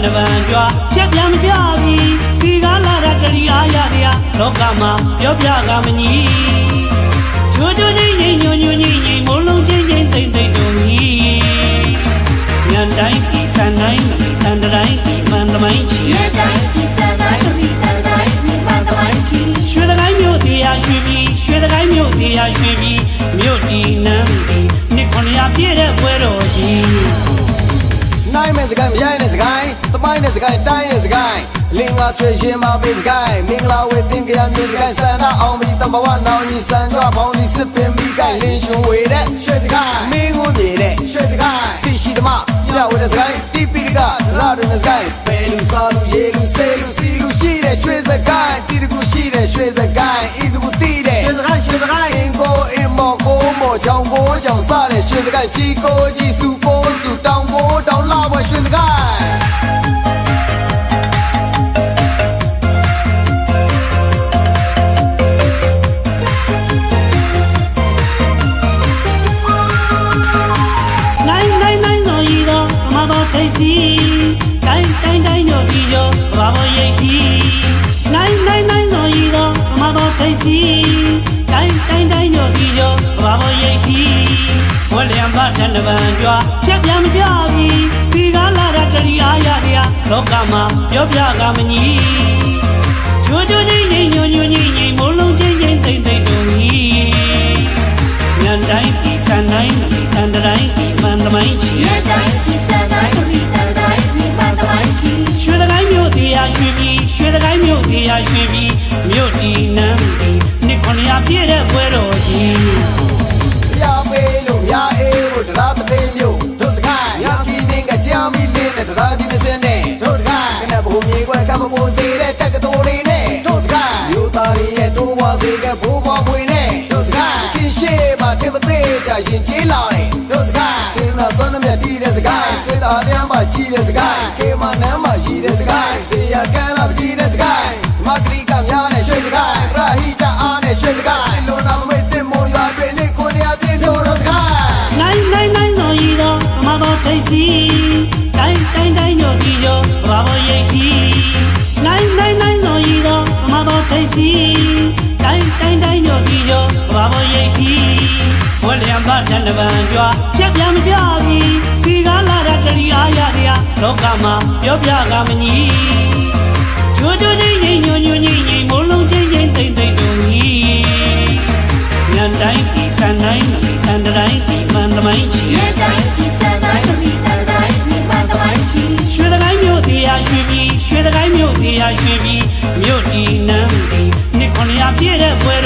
နဗန်ကြွားချက်ပြန်မကြပြီစီကားလာတာတရီအားရတရားလောကမှာပြောပြကမညီချိုးချိုးချင်းချင်းညွညွညင်ညင်မိုးလုံးချင်းချင်းသိမ့်သိမ့်တို့မြည်ညံတိုင်းဒီဆန်တိုင်းတန်တိုင်းဒီမှန်သမိုင်းချီညံတိုင်းဒီဆန်တိုင်းဒီတန်တိုင်းဒီမှန်သမိုင်းချီရွှေတကိုင်းမြို့တရားရွှေပြီးရွှေတကိုင်းမြို့တရားရွှေပြီးမြို့ဒီနန်းဒီနှစ်900ပြည့်တဲ့ပွဲတော်ကြီးနိုင်မဲ့စကိုင်းမရိုင်းတဲ့စကိုင်းတမိုင်းတဲ့စကိုင်းတိုင်းရဲ့စကိုင်းလင်းလာချွေရှင်မပေးစကိုင်းမင်္ဂလာဝေတင်ကြရမျိုးစကိုင်းဆန္ဒအောင်ပြီးတမဝနောင်ကြီးစံကြွပေါင်းစီစစ်ပင်ပြီးကိုင်းလင်းရှင်ဝေတဲ့ရွှေစကိုင်းမင်းကိုမြေတဲ့ရွှေစကိုင်းတိရှိသမားပြဝေတဲ့စကိုင်းတိပိကရာရတဲ့စကိုင်းဘယ်လူစားလူရေလူစေလူစီလူရှိတဲ့ရွှေစကိုင်းတိတကူရှိတဲ့ရွှေစကိုင်းဤသူတိတဲ့ရွှေစကိုင်းရွှေစကိုင်းအင်ကိုအင်မောကိုမောကြောင်ကိုကြောင်စားတဲ့ရွှေစကိုင်းကြီးကိုကြီးစုကိုစုတောင်ကိုတောင်လာဘွယ်ရွှေစကိုင်းတိုင်းတိုင်းညိုဒီရောဘာဘောရိတ်ကြီးနိုင်ဆိုရတော့အမတော်ထိတ်ကြီးတိုင်းညိုဒီရောဘာဘောရိတ်ကြီးဝလျံပါတန်တပံကြွားချက်ပြန်မကြပြီစီကားလာတာတရီအားရတရားလောကမှာပြောပြကမညီချိုးချိုးချင်းချင်းညွညွညင်ညင်မိုးလုံးချင်းချင်းသိမ့်သိမ့်တို့မြည်ညံတိုင်းဒီဆန်တိုင်းဒီတန်တိုင်းဒီမှန်သမိုင်းချီညံတိုင်းဒီဆန်တိုင်းဒီတန်တိုင်းဒီမှန်သမိုင်းချီရွှေတကိုင်းမြို့တရားရွှေပြီးရွှေတကိုင်းမြို့တရားရွှေပြီးမြို့ဒီနန်းဒီနှစ်900ပြည့်တဲ့ပွဲတော်ကြီးရပေးလို့ရအေးဖို့တရားတသိမျိုးတို့စကိုင်းရခီးမင်းကကြောင်မီလင်းတဲ့တရားကြီးမစင်းနဲ့တို့စကိုင်းကနဘုံမြေကွက်ကမပိုးစေတဲ့တက်ကတော်လေးနဲ့တို့စကိုင်းမြို့သားတွေရဲ့တိုးပွားစေတဲ့ဘိုးဘွားမွေနဲ့တို့စကိုင်းခင်ရှေ့မှာတင်မသေးကြရင်ကျေးလာတယ်တို့စကိုင်းစင်လာစွမ်းမြတ်တီးတဲ့စကိုင်းစေတာလျမ်းမှာကြီးတဲ့စကိုင်းကေမနမ်းမှာရှိတဲ့စကိုင်းစေရကန်လာကြီးတဲ့စကိုင်းမဂရီကများနဲ့ရွှေစကိုင်းပရာဟိတအားနဲ့ရွှေစကိုင်းလုံးနာမမေ့တင်မွန်ရွာတွေနဲ့ကိုနေရာပြည့်တို့စကိုင်းနိုင်ဆိုရတော့အမတော်ထိတ်ကြီးတိုင်းညိုဒီရောဘာဘောရိတ်ကြီးနိုင်ဆိုရတော့အမတော်ထိတ်ကြီးတိုင်းညိုဒီရောဘာဘောရိတ်ကြီးဝလျံပါတန်တပံကြွားချက်ပြန်မကြပြီစီကားလာတာတရီအားရတရားလောကမှာပြောပြကမညီချိုးချိုးချင်းချင်းညွညင်မိုးလုံးချင်းချင်းသိမ့်သိမ့်တို့မြည်ညံတိုင်းဒီဆန်တိုင်းဒီတန်တိုင်းဒီမှန်သမိုင်းချီညံတိုင်းဒီဆန်တိုင်းဒီတန်တိုင်းဒီမှန်သမိုင်းချီရွှေတကိုင်းမြို့တရားရွှေပြီးရွှေတကိုင်းမြို့တရားရွှေပြီးမြို့ဒီနန်းဒီနှစ်900ပြည့်တဲ့ပွဲ